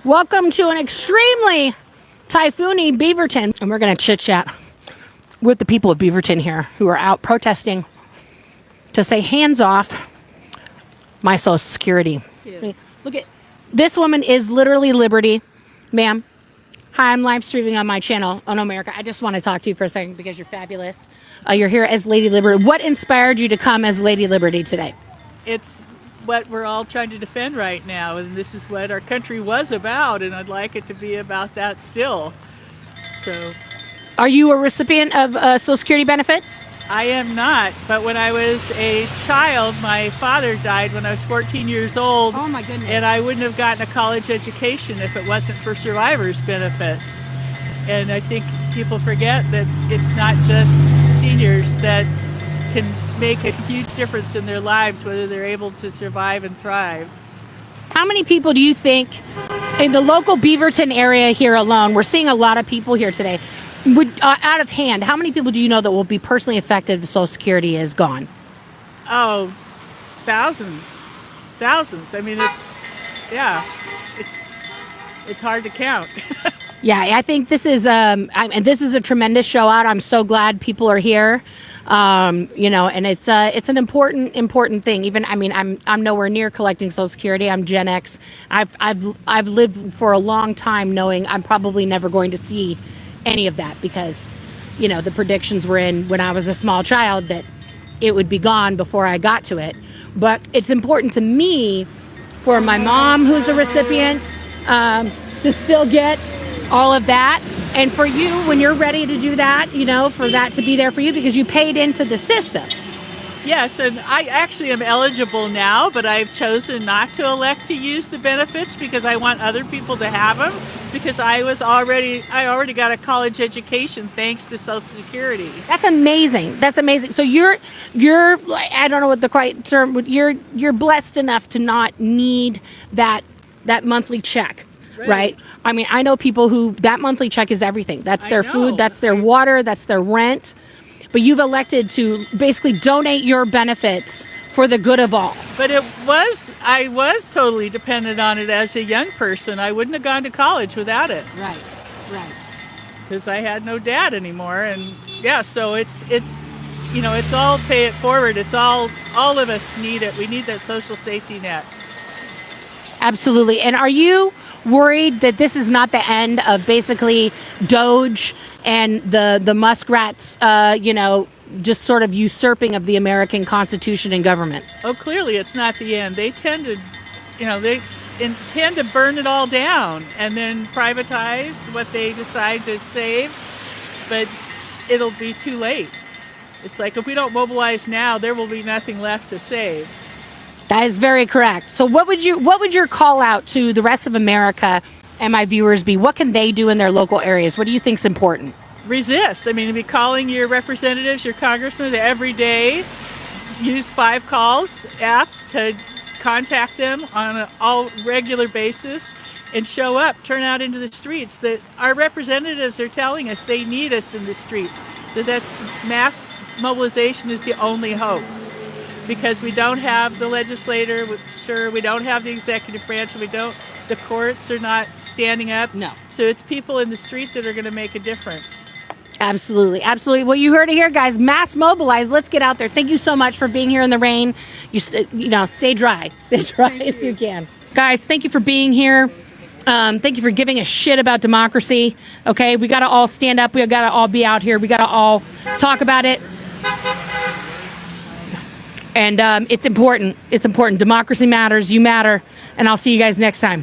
Welcome to an extremely typhoony Beaverton. And we're going to chit chat with the people of Beaverton here who are out protesting to say hands off my Social Security. Yeah. Look at this woman is literally Liberty, ma'am. Hi, I'm live streaming on my channel, On America. I just want to talk to you for a second because you're fabulous. You're here as Lady Liberty. What inspired you to come as Lady Liberty today? It's what we're all trying to defend right now, and this is what our country was about, and I'd like it to be about that still. So, are you a recipient of Social Security benefits? I am not, but when I was a child, my father died when I was 14 years old. Oh my goodness. And I wouldn't have gotten a college education if it wasn't for survivors' benefits. And I think people forget that it's not just seniors that can make a huge difference in their lives, whether they're able to survive and thrive. How many people do you think in the local Beaverton area here alone, we're seeing a lot of people here today, out of hand, how many people do you know that will be personally affected if Social Security is gone? Oh, thousands. I mean, it's hard to count. Yeah, I think this is and this is a tremendous show out. I'm so glad people are here. And it's an important thing. Even I'm nowhere near collecting Social Security. I'm Gen X. I've lived for a long time knowing I'm probably never going to see any of that because, the predictions were in when I was a small child that it would be gone before I got to it. But it's important to me for my mom, who's a recipient, to still get all of that. And for you, when you're ready to do that, for that to be there for you because you paid into the system. Yes, and I actually am eligible now, but I've chosen not to elect to use the benefits because I want other people to have them because I already got a college education thanks to Social Security. That's amazing. So you're I don't know what the right term, but you're blessed enough to not need that monthly check. Right. I mean, I know people who that monthly check is everything. That's their food, that's their water, that's their rent. But you've elected to basically donate your benefits for the good of all. But I was totally dependent on it as a young person. I wouldn't have gone to college without it. Right. Because I had no dad anymore. And so it's all pay it forward. It's all of us need it. We need that social safety net. Absolutely. And are you worried that this is not the end of basically Doge and the muskrats, just sort of usurping of the American Constitution and government? Oh, clearly it's not the end. They tend to, they intend to burn it all down and then privatize what they decide to save, but it'll be too late. It's like if we don't mobilize now, there will be nothing left to save. That is very correct. So what would your call out to the rest of America and my viewers be? What can they do in their local areas? What do you think is important? Resist. I mean, be calling your representatives, your congressmen every day. Use 5 Calls app to contact them on an all regular basis and show up, turn out into the streets. That our representatives are telling us they need us in the streets. That's mass mobilization is the only hope. Because we don't have the legislator, we don't have the executive branch, the courts are not standing up. No. So it's people in the street that are going to make a difference. Absolutely. Well, you heard it here, guys. Mass mobilize. Let's get out there. Thank you so much for being here in the rain. Stay dry as you can. Guys, thank you for being here. Thank you for giving a shit about democracy. Okay, we got to all stand up. We got to all be out here. We got to all talk about it. And it's important. Democracy matters. You matter. And I'll see you guys next time.